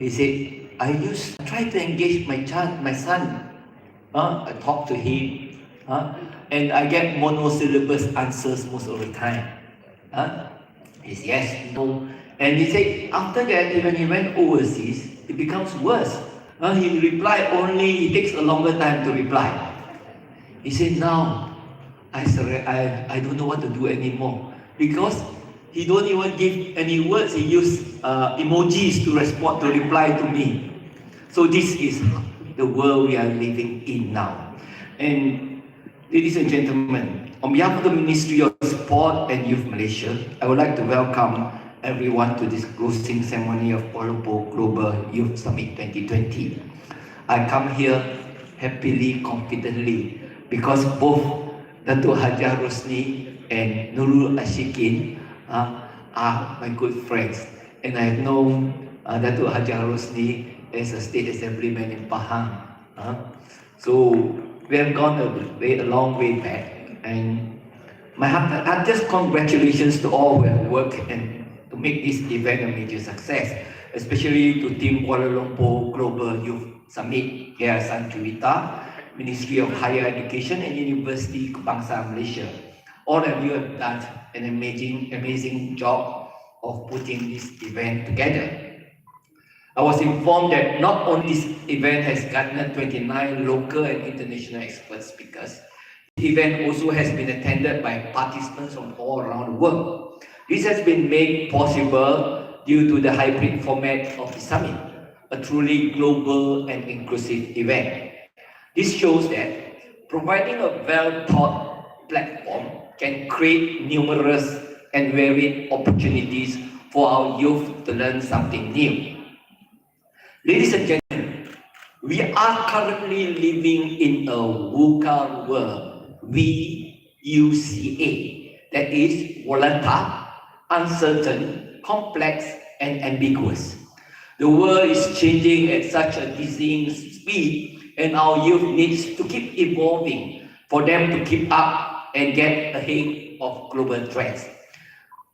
He said, I try to engage my son. I talk to him, and I get monosyllabus answers most of the time. Huh? It's yes, no. And he said, after that, when he went overseas, it becomes worse. He reply only, it takes a longer time to reply. He said, now, I don't know what to do anymore. Because he don't even give any words, he used emojis to respond, to reply to me. So this is the world we are living in now. And ladies and gentlemen, on behalf of the Ministry of Sport and Youth Malaysia, I would like to welcome everyone to this closing ceremony of Kuala Lumpur Global Youth Summit 2020. I come here happily, confidently, because both Datuk Hajar Rosni and Nurul Ashikin are my good friends. And I have known Datuk Hajar Rosni as a state assemblyman in Pahang. So we have gone a long way back. And my heartiest congratulations to all who have worked and to make this event a major success, especially to Team Kuala Lumpur Global Youth Summit, Yayasan Juwita, Ministry of Higher Education and University Kebangsaan Malaysia. All of you have done an amazing job of putting this event together. I was informed that not only this event has garnered 29 local and international expert speakers, the event also has been attended by participants from all around the world. This has been made possible due to the hybrid format of the summit, a truly global and inclusive event. This shows that providing a well-thought platform can create numerous and varied opportunities for our youth to learn something new. Ladies and gentlemen, we are currently living in a VUCA world, VUCA, that is volatile, uncertain, complex, and ambiguous. The world is changing at such a dizzying speed, and our youth needs to keep evolving for them to keep up and get ahead of global trends.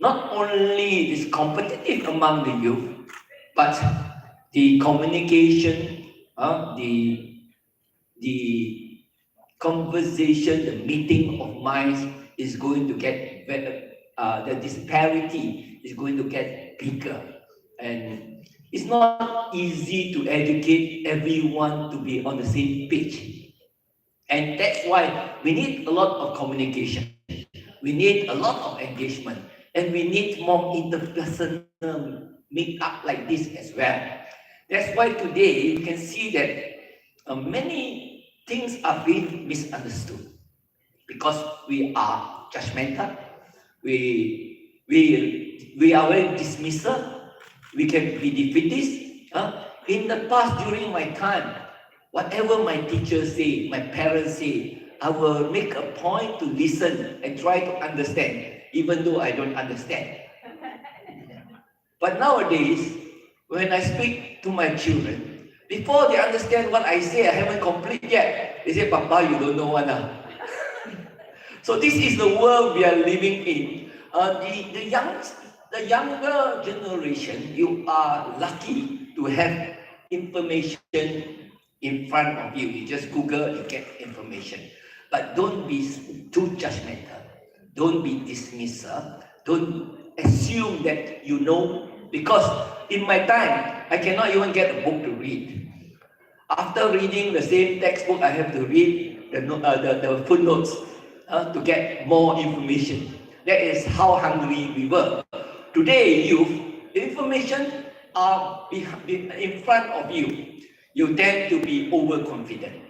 Not only is competitive among the youth, but the communication, the conversation, the meeting of minds is going to get better. The disparity is going to get bigger, and it's not easy to educate everyone to be on the same page. And that's why we need a lot of communication. We need a lot of engagement, and we need more interpersonal meet-up like this as well. That's why today you can see that many things are being misunderstood because we are judgmental, we are very dismissive, we can be defeatist. In the past, during my time, whatever my teachers say, my parents say, I will make a point to listen and try to understand, even though I don't understand. But nowadays, when I speak to my children, before they understand what I say, I haven't complete yet. They say, Papa, you don't know what. So this is the world we are living in. The younger generation, you are lucky to have information in front of you. You just Google, you get information. But don't be too judgmental. Don't be dismissive. Don't assume that you know. Because in my time, I cannot even get a book to read. After reading the same textbook, I have to read the footnotes to get more information. That is how hungry we were. Today, youth, information are in front of you. You tend to be overconfident.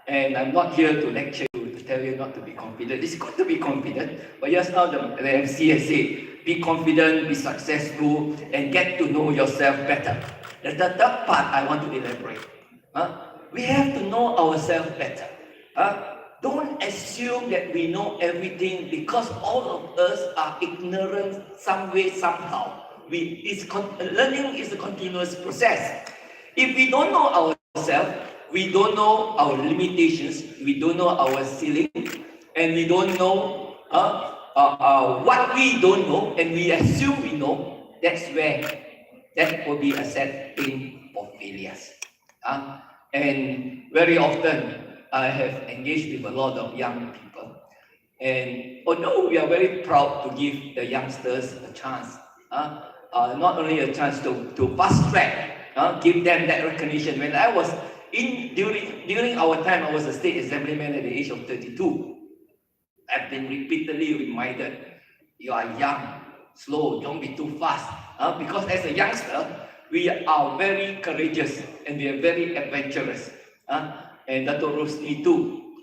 And I'm not here to lecture you, to tell you not to be confident. It's good to be confident, but just now the MC has said, be confident, be successful, and get to know yourself better. The third part I want to elaborate. We have to know ourselves better. Don't assume that we know everything because all of us are ignorant some way, somehow. Learning is a continuous process. If we don't know ourselves, we don't know our limitations, we don't know our ceiling, and we don't know what we don't know, and we assume we know. That's where that will be a sad prepping for failures. And very often, I have engaged with a lot of young people. And although we are very proud to give the youngsters a chance, not only a chance to fast track, give them that recognition. When I was during our time, I was a state assemblyman at the age of 32. I've been repeatedly reminded, you are young, slow, don't be too fast. Because as a youngster, we are very courageous and we are very adventurous. And Dato' Rosni too.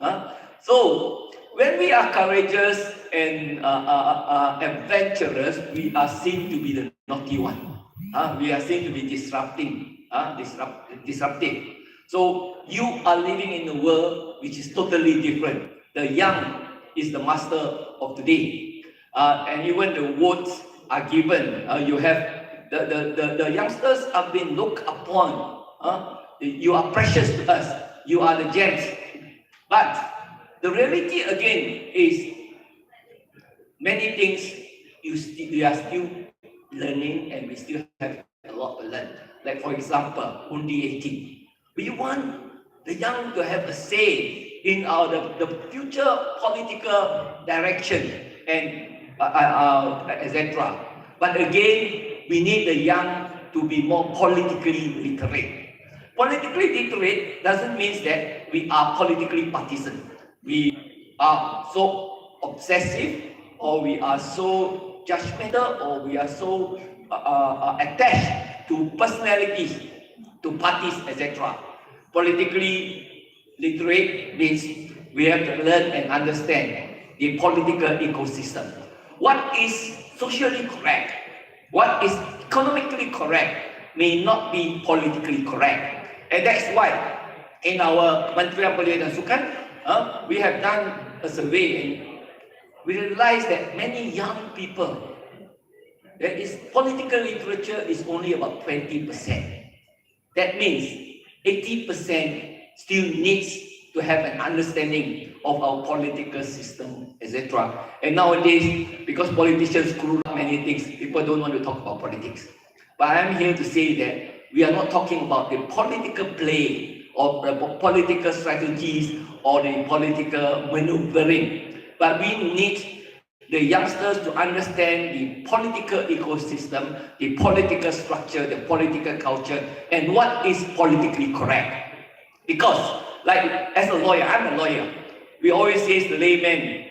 So when we are courageous and adventurous, we are seen to be the naughty one. We are seen to be disruptive. So you are living in a world which is totally different. The young is the master of today. And even the votes are given. You have the youngsters are being looked upon. You are precious to us. You are the gems. But the reality again is many things we are still learning and we still have a lot to learn. Like for example, only 18. We want the young to have a say in the future political direction and etc. But again, we need the young to be more politically literate. Politically literate doesn't mean that we are politically partisan. We are so obsessive, or we are so judgmental, or we are so attached to personalities, to parties, etc. Politically literate means we have to learn and understand the political ecosystem. What is socially correct, what is economically correct may not be politically correct. And that's why in our Kementerian Pendidikan dan Sukan, we have done a survey and we realized that many young people, political literature is only about 20%. That means 80% still needs to have an understanding of our political system, etc. And nowadays, because politicians screw up many things, people don't want to talk about politics. But I'm here to say that we are not talking about the political play or the political strategies or the political maneuvering, but we need the youngsters to understand the political ecosystem, the political structure, the political culture, and what is politically correct. Because, like as a lawyer, I'm a lawyer. We always say the layman,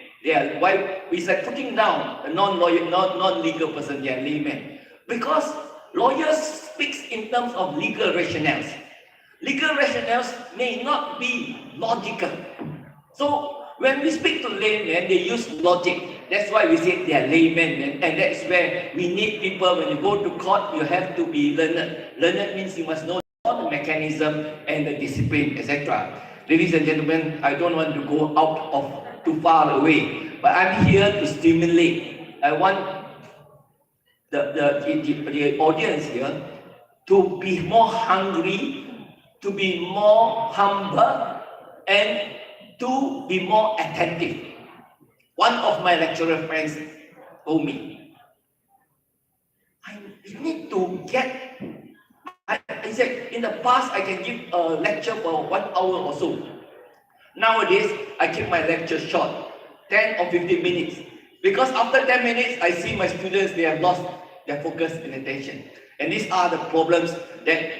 why we say putting down a non-lawyer, non-legal person, they are layman. Because lawyers speak in terms of legal rationales. Legal rationales may not be logical. So when we speak to laymen, they use logic. That's why we say they are laymen, and that's where we need people. When you go to court, you have to be learned. Learned means you must know the mechanism and the discipline, etc. Ladies and gentlemen, I don't want to go out of too far away, but I'm here to stimulate. I want the audience here to be more hungry, to be more humble, and to be more attentive. One of my lecturer friends told me, I need to get, I said, in the past I can give a lecture for 1 hour or so. Nowadays, I keep my lecture short, 10 or 15 minutes. Because after 10 minutes, I see my students, they have lost their focus and attention. And these are the problems that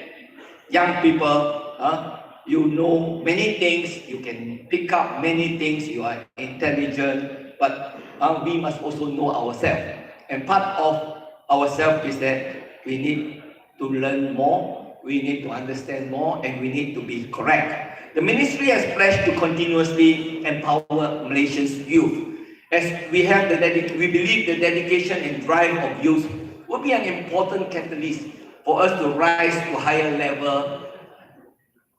young people, you know many things, you can pick up many things, you are intelligent, but we must also know ourselves. And part of ourselves is that we need to learn more, we need to understand more, and we need to be correct. The ministry has pledged to continuously empower Malaysia's youth. As we have we believe the dedication and drive of youth will be an important catalyst for us to rise to a higher level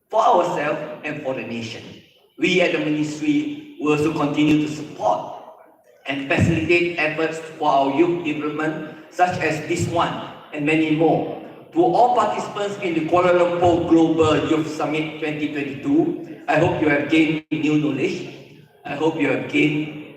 for ourselves and for the nation. We at the ministry will also continue to support and facilitate efforts for our youth development, such as this one and many more. To all participants in the Kuala Lumpur Global Youth Summit 2022, I hope you have gained new knowledge. I hope you have gained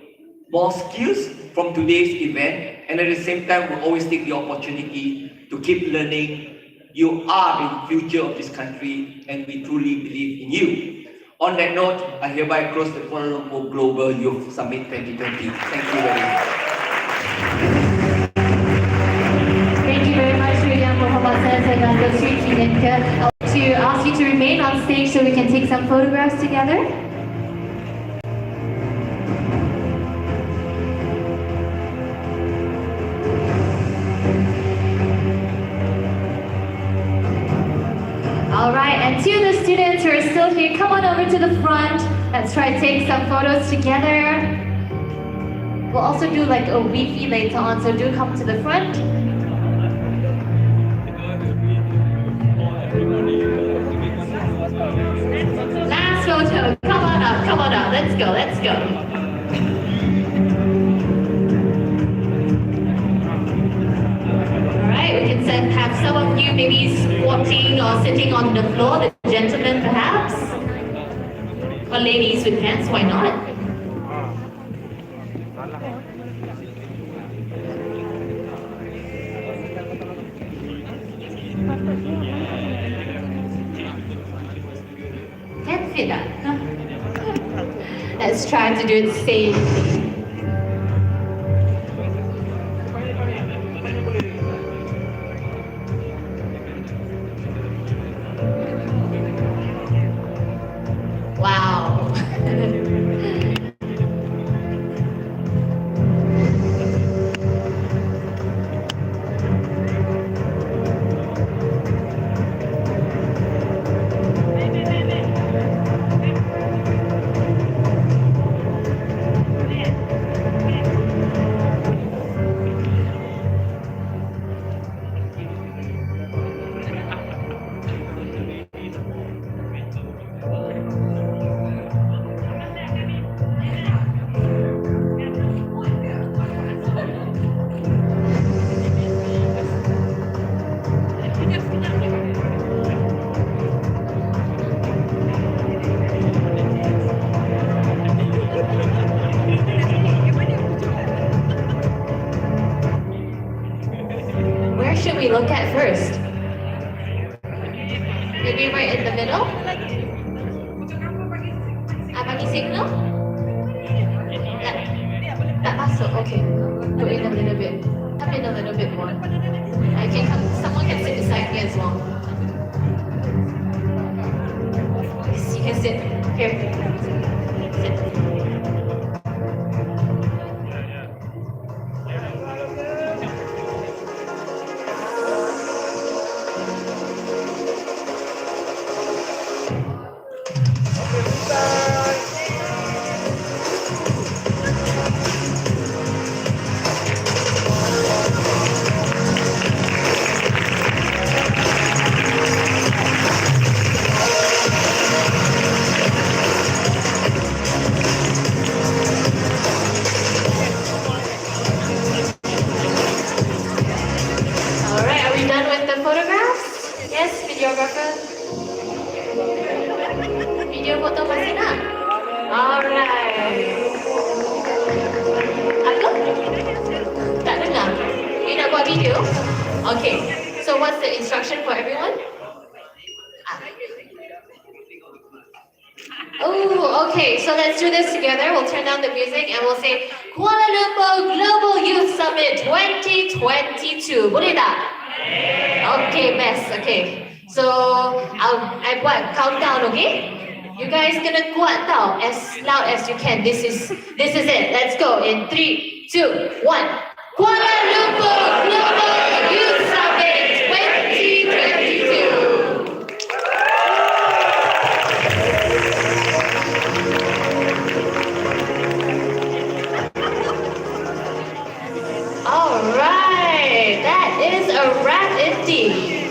more skills from today's event, and at the same time, we'll always take the opportunity to keep learning You are the future of this country, and we truly believe in you. On that note, I hereby close the Kuala Lumpur Global Youth Summit 2020. Thank you very much. Thank you very much, Yang Muhammad and Dr. Sri Chinenka. I want to ask you to remain on stage so we can take some photographs together. All right, and to the students who are still here, come on over to the front. Let's try to take some photos together. We'll also do like a Wi-Fi later on, so do come to the front. Last photo, come on up, let's go. Alright, we can have some of you maybe squatting or sitting on the floor, the gentlemen perhaps. Or ladies with pants, why not? Can't fit that. Let's try to do it safely. Wow. Where should we look at first? Maybe right in the middle? Bagi signal? Tak masuk, okay. Put in a little bit. Come in a little bit more. I can come, someone can sit beside me as well. Yes, you can sit here. Sit. Alright, are we done with the photographs? Yes, videographer? Video photo masih nak? Alright. Apa? Tak dengar? You nak buat video? Okay, so what's the instruction for everyone? Oh, okay, so let's do this together. We'll turn down the music and we'll say Kuala Lumpur Global Youth Summit 2022. Boleh tak? Okay, best. Okay. So, I buat countdown, okay? You guys gonna kuat tau, as loud as you can. This is it. Let's go. In 3, 2, 1. Kuala Lumpur Global Youth Summit 2022. All right, that is a wrap indeed.